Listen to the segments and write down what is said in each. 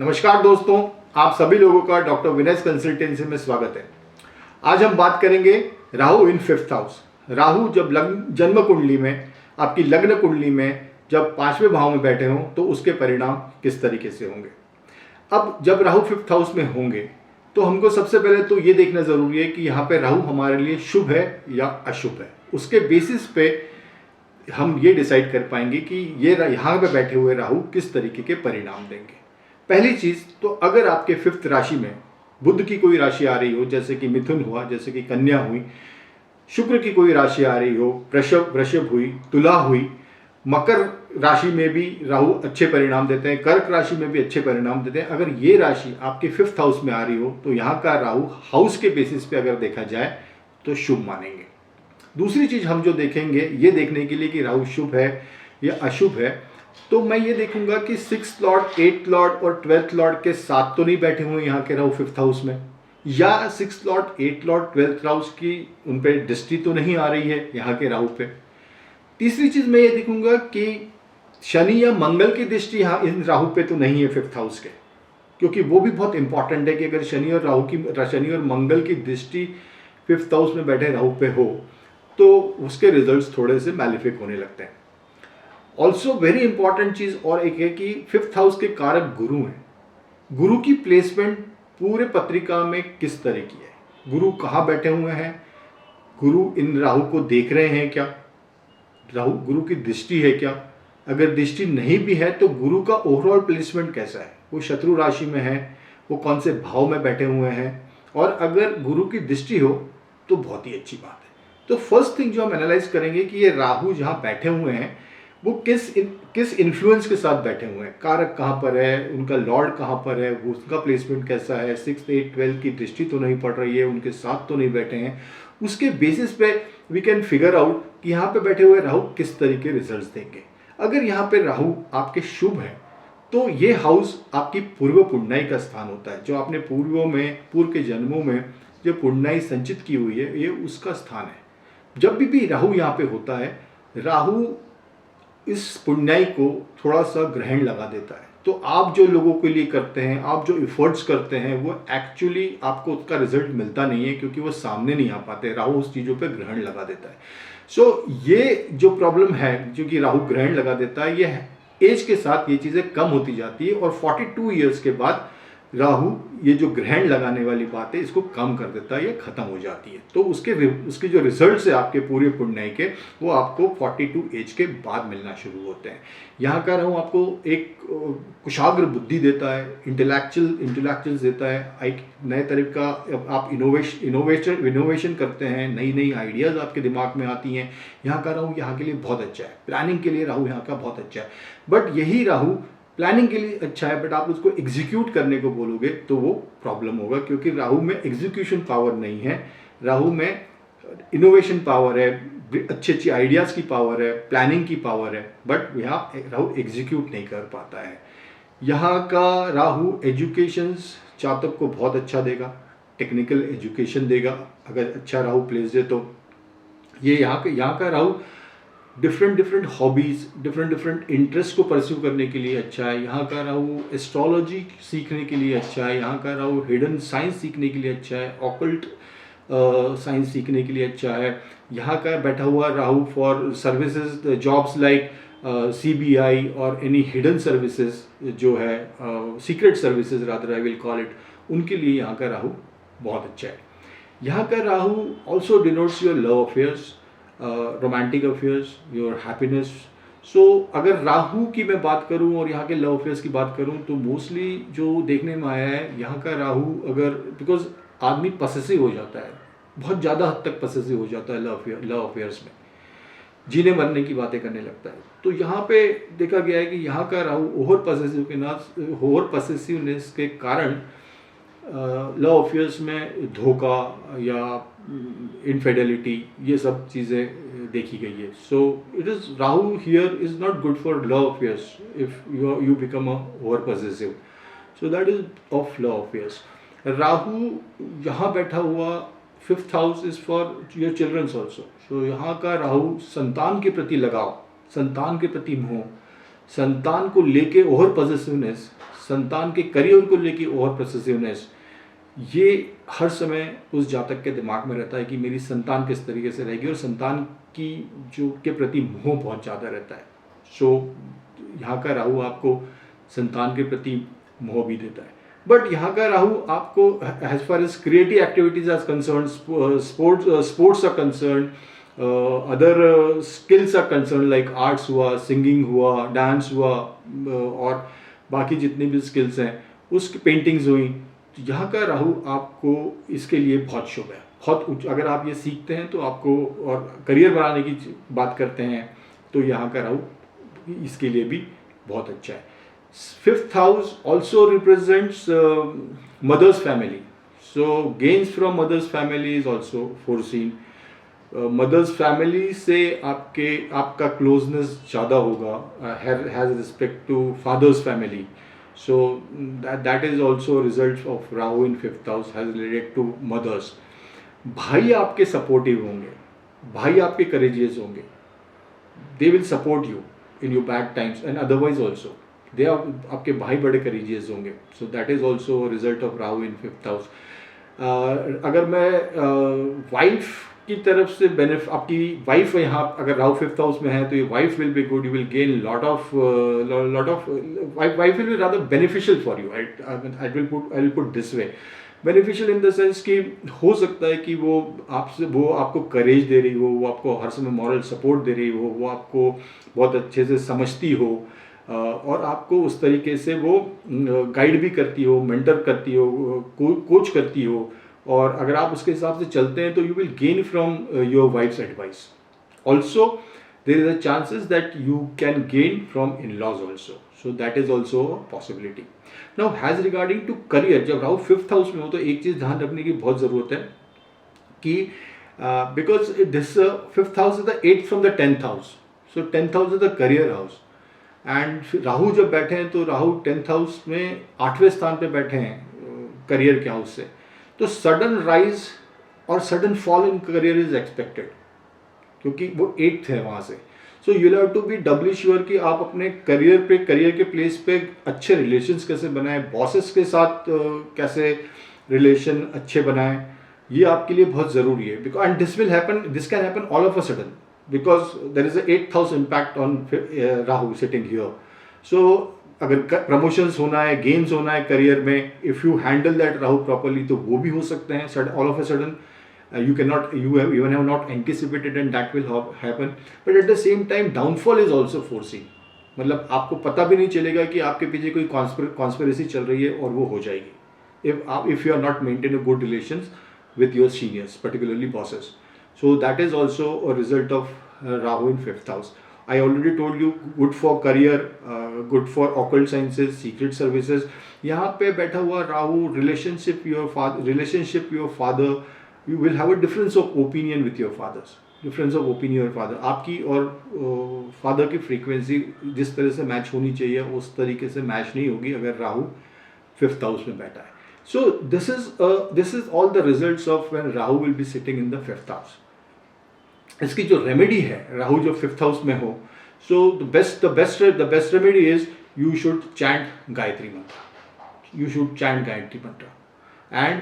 नमस्कार दोस्तों, आप सभी लोगों का डॉक्टर विनय कंसल्टेंसी में स्वागत है। आज हम बात करेंगे Rahu in fifth house. Rahu जब जन्म कुंडली में, आपकी लग्न कुंडली में जब 5वें भाव में बैठे हों तो उसके परिणाम किस तरीके से होंगे। अब जब राहु फिफ्थ हाउस में होंगे तो हमको सबसे पहले तो ये देखना जरूरी है कि यहाँ पे राहु हमारे लिए शुभ है या अशुभ है। उसके बेसिस पे हम ये डिसाइड कर पाएंगे कि ये यहाँ पे बैठे हुए राहु किस तरीके के परिणाम देंगे। पहली चीज तो अगर आपके फिफ्थ राशि में बुध की कोई राशि आ रही हो, जैसे कि मिथुन हुआ, जैसे कि कन्या हुई, शुक्र की कोई राशि आ रही हो, वृषभ हुई, तुला हुई, मकर राशि में भी राहु अच्छे परिणाम देते हैं, कर्क राशि में भी अच्छे परिणाम देते हैं। अगर ये राशि आपके फिफ्थ हाउस में आ रही हो तो यहाँ का राहु हाउस के बेसिस पे अगर देखा जाए तो शुभ मानेंगे। दूसरी चीज हम जो देखेंगे ये देखने के लिए कि राहु शुभ है या अशुभ है, तो मैं ये देखूंगा कि 6th लॉर्ड, 8th लॉर्ड और 12th लॉर्ड के साथ तो नहीं बैठे हुए यहाँ के राहु फिफ्थ हाउस में, या 6th Lord, 8th Lord, 12th house की उन पे दृष्टि तो नहीं आ रही है यहाँ के राहु पे। तीसरी चीज मैं ये देखूंगा कि शनि या मंगल की दृष्टि यहाँ इन राहु पे तो नहीं है फिफ्थ हाउस के, क्योंकि वो भी बहुत इंपॉर्टेंट है कि अगर शनि और मंगल की दृष्टि फिफ्थ हाउस में बैठे राहु पे हो तो उसके रिजल्ट्स थोड़े से मैलिफिक होने लगते हैं। ऑल्सो वेरी इंपॉर्टेंट चीज और एक है कि फिफ्थ हाउस के कारक गुरु हैं। गुरु की प्लेसमेंट पूरे पत्रिका में किस तरह की है, गुरु कहाँ बैठे हुए हैं, गुरु इन राहु को देख रहे हैं क्या, राहु गुरु की दृष्टि है क्या, अगर दृष्टि नहीं भी है तो गुरु का ओवरऑल प्लेसमेंट कैसा है, वो शत्रु राशि में है, वो कौन से भाव में बैठे हुए हैं, और अगर गुरु की दृष्टि हो तो बहुत ही अच्छी बात है। तो फर्स्ट थिंग जो हम एनालाइज करेंगे कि ये राहु जहाँ बैठे हुए हैं वो किस इन्फ्लुएंस के साथ बैठे हुए हैं, कारक कहाँ पर है, उनका लॉर्ड कहाँ पर है, उसका प्लेसमेंट कैसा है, 6th, 8th, 12th की दृष्टि तो नहीं पड़ रही है, उनके साथ तो नहीं बैठे हैं। उसके बेसिस पे वी कैन फिगर आउट कि यहाँ पे बैठे हुए राहु किस तरीके रिजल्ट्स देंगे। अगर यहाँ पे राहु आपके शुभ है तो ये हाउस आपकी पूर्व पुण्याई का स्थान होता है, जो आपने पूर्व के जन्मों में जो पुण्याई संचित की हुई है ये उसका स्थान है। जब भी राहु यहाँ पे होता है, राहु इस पुण्याई को थोड़ा सा ग्रहण लगा देता है। तो आप जो लोगों के लिए करते हैं, आप जो इफर्ट्स करते हैं, वो एक्चुअली आपको उसका रिजल्ट मिलता नहीं है, क्योंकि वो सामने नहीं आ पाते, राहु उस चीज़ों पे ग्रहण लगा देता है। सो ये जो प्रॉब्लम है, जो कि राहु ग्रहण लगा देता है, ये एज के साथ ये चीज़ें कम होती जाती है और 42 ईयर्स के बाद राहु ये जो ग्रहण लगाने वाली बात है इसको कम कर देता है, ये खत्म हो जाती है। तो उसके जो रिजल्ट्स है आपके पूरे पुण्याई के, वो आपको 42 एज के बाद मिलना शुरू होते हैं। यहाँ का राहु आपको एक कुशाग्र बुद्धि देता है, इंटेलेक्चुअल्स देता है, एक नए तरह का आप इनोवेशन करते हैं, नई आइडियाज़ आपके दिमाग में आती हैं। यहाँ का राहु यहाँ के लिए बहुत अच्छा है, प्लानिंग के लिए राहु यहाँ का बहुत अच्छा है। बट यही राहु प्लानिंग के लिए अच्छा है, बट आप उसको एग्जीक्यूट करने को बोलोगे तो वो प्रॉब्लम होगा, क्योंकि राहु में एग्जीक्यूशन पावर नहीं है, राहु में इनोवेशन पावर है, अच्छी आइडियाज़ की पावर है, प्लानिंग की पावर है, बट यहाँ राहु एग्जीक्यूट नहीं कर पाता है। यहाँ का राहु एजुकेशन चातक को बहुत अच्छा देगा, टेक्निकल एजुकेशन देगा अगर अच्छा राहु प्लेस दे तो। ये यहाँ का Rahu different hobbies, different interest को परस्यू करने के लिए अच्छा है। यहाँ का राहु एस्ट्रोलॉजी सीखने के लिए अच्छा है, यहाँ का राहु हिडन साइंस सीखने के लिए अच्छा है, ऑकल्ट साइंस सीखने के लिए अच्छा है। यहाँ का बैठा हुआ Rahu for services, jobs like CBI और एनी हिडन सर्विसेज जो है, secret services rather I will call it, उनके लिए यहाँ का राहु बहुत अच्छा है। यहाँ का Rahu also denotes your love affairs, romantic affairs, your happiness. So अगर राहु की मैं बात करूं और यहाँ के लव अफेयर्स की बात करूं तो मोस्टली जो देखने में आया है यहाँ का राहु, अगर बिकॉज आदमी पसेसिव हो जाता है, बहुत ज़्यादा हद तक पसेसिव हो जाता है लव अफेयर्स में, जीने मरने की बातें करने लगता है। तो यहाँ पे देखा गया है कि यहाँ का राहु ओवर पसेसिवनेस के कारण लव अफेयर्स में धोखा या इनफिडेलिटी, ये सब चीज़ें देखी गई है। So it is Rahu here is not good for love affairs if you become over positive, so that is of love affairs. Rahu यहाँ बैठा हुआ fifth house is for your childrens also. So यहाँ का राहु संतान के प्रति लगाव, संतान के प्रति मोह, संतान को लेके ओवर पॉजिटिवनेस, संतान के करियर को लेकर ओवर पोसेसिवनेस, ये हर समय उस जातक के दिमाग में रहता है कि मेरी संतान किस तरीके से रहेगी, और संतान की जो के प्रति मोह बहुत ज़्यादा रहता है। सो यहाँ का राहु आपको संतान के प्रति मोह भी देता है। बट यहाँ का राहु आपको as far as creative activities are concern, sports are concern, other skills are concern like arts हुआ, सिंगिंग हुआ, डांस हुआ, और बाकी जितनी भी स्किल्स हैं, उसकी पेंटिंग्स हुई, तो यहाँ का राहु आपको इसके लिए बहुत शुभ है, बहुत अगर आप ये सीखते हैं तो आपको, और करियर बनाने की बात करते हैं तो यहाँ का राहु इसके लिए भी बहुत अच्छा है। 5th house also represents mother's family, so gains from mother's family is also foreseen. Mother's family से आपका क्लोजनेस ज़्यादा होगा, has respect to father's family, so that is also result of Rahu in 5th house has related to mother's. भाई आपके supportive होंगे, भाई आपके courageous होंगे, they will support you in your bad times and otherwise also they are, आपके भाई बड़े courageous होंगे, so that is also result of Rahu in 5th house. अगर मैं वाइफ की तरफ से आपकी वाइफ यहाँ अगर राहु 5th हाउस में है तो ये wife will be good, you will gain lot of wife will be rather beneficial for you, I will put this way, beneficial in the sense कि हो सकता है कि वो आपको करेज दे रही हो, वो आपको हर समय मॉरल सपोर्ट दे रही हो, वो आपको बहुत अच्छे से समझती हो, और आपको उस तरीके से वो गाइड भी करती हो, मेंटर करती हो, कोच करती हो, और अगर आप उसके हिसाब से चलते हैं तो you will gain from your wife's advice. Also there is a chances that you can gain from in laws also, so that is also a possibility. Now has regarding to career, जब Rahu 5th house में हो तो एक चीज़ ध्यान रखने की बहुत ज़रूरत है कि because this 5th house is the 8th from the 10th house, so 10th house is the career house, and Rahu जब बैठे हैं तो राहु 10th हाउस में 8वें स्थान पे बैठे हैं करियर के हाउस से, तो सडन राइज और sudden fall in career is expected, क्योंकि वो 8th है वहाँ से। So you have to be doubly sure कि आप अपने करियर के प्लेस पे अच्छे रिलेशंस कैसे बनाएं, बॉसेस के साथ कैसे रिलेशन अच्छे बनाएं, ये आपके लिए बहुत ज़रूरी है। Because and this can happen all of a sudden, because there is a 8th house impact on Rahu sitting here. So अगर प्रमोशंस होना है, गेन्स होना है करियर में, if you handle that Rahu properly तो वो भी हो सकते हैं all of a sudden, you cannot, you have not anticipated and that will happen, but at the same time downfall is also foreseen, मतलब आपको पता भी नहीं चलेगा कि आपके पीछे कोई कॉन्स्पिरेसी चल रही है और वो हो जाएगी if you are not maintain a good relations with your seniors, particularly bosses. So that is also a result of Rahu in 5th house. I already told you, good for career, good for occult sciences, secret services. यहाँ पे बैठा हुआ Rahu, relationship your father, you will have a difference of opinion with your fathers. Difference of opinion your father. आपकी और father की frequency जिस तरह से मैच होनी चाहिए उस तरीके से मैच नहीं होगी अगर राहु 5th हाउस में बैठा है. So this is all the results of when Rahu will be sitting in the 5th house. इसकी जो रेमेडी है राहु जो 5th हाउस में हो, so the best remedy is you should chant Gayatri मंत्र. You should chant गायत्री मंत्र. And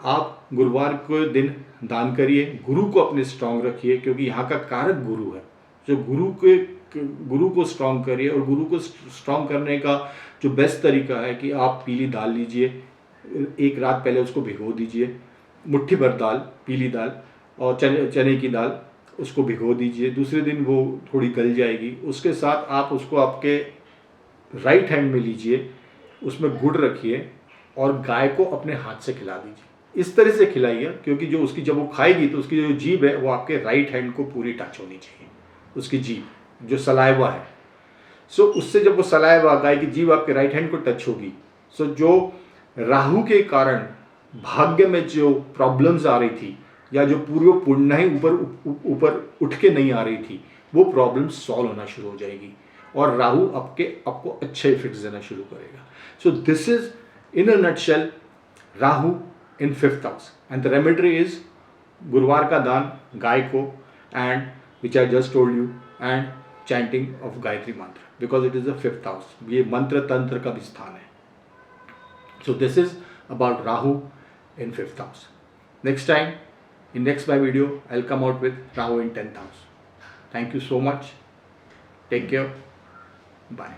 आप गुरुवार को दिन दान करिए, गुरु को अपने स्ट्रांग रखिए क्योंकि यहाँ का कारक गुरु है. जो गुरु को स्ट्रांग करिए, और गुरु को स्ट्रांग करने का जो बेस्ट तरीका है कि आप पीली दाल लीजिए, एक रात पहले उसको भिगो दीजिए, मुट्ठी भर दाल, पीली दाल और चने की दाल, उसको भिगो दीजिए. दूसरे दिन वो थोड़ी गल जाएगी. उसके साथ आप उसको आपके राइट हैंड में लीजिए, उसमें गुड़ रखिए और गाय को अपने हाथ से खिला दीजिए. इस तरह से खिलाइए क्योंकि जो उसकी जब वो खाएगी तो उसकी जो जीभ है वो आपके राइट हैंड को पूरी टच होनी चाहिए. उसकी जीभ जो सलाइवा है, सो उससे जब वो सलाइवा गाय की जीभ आपके राइट हैंड को टच होगी, सो जो राहु के कारण भाग्य में जो प्रॉब्लम्स आ रही थी या जो पूर्व पुण्य ऊपर उठ के नहीं आ रही थी, वो प्रॉब्लम सॉल्व होना शुरू हो जाएगी और राहु आपको अच्छे इफेक्ट्स देना शुरू करेगा. So this is in a nutshell Rahu in 5th house and the remedy is गुरुवार का दान गाय को, and which I just told you, and chanting of Gayatri mantra because it is the 5th house. ये मंत्र तंत्र का भी स्थान है. So this is about Rahu in 5th house. Next time, in next my video, I'll come out with Rahu in 10th house. Thank you so much. Take care. Bye.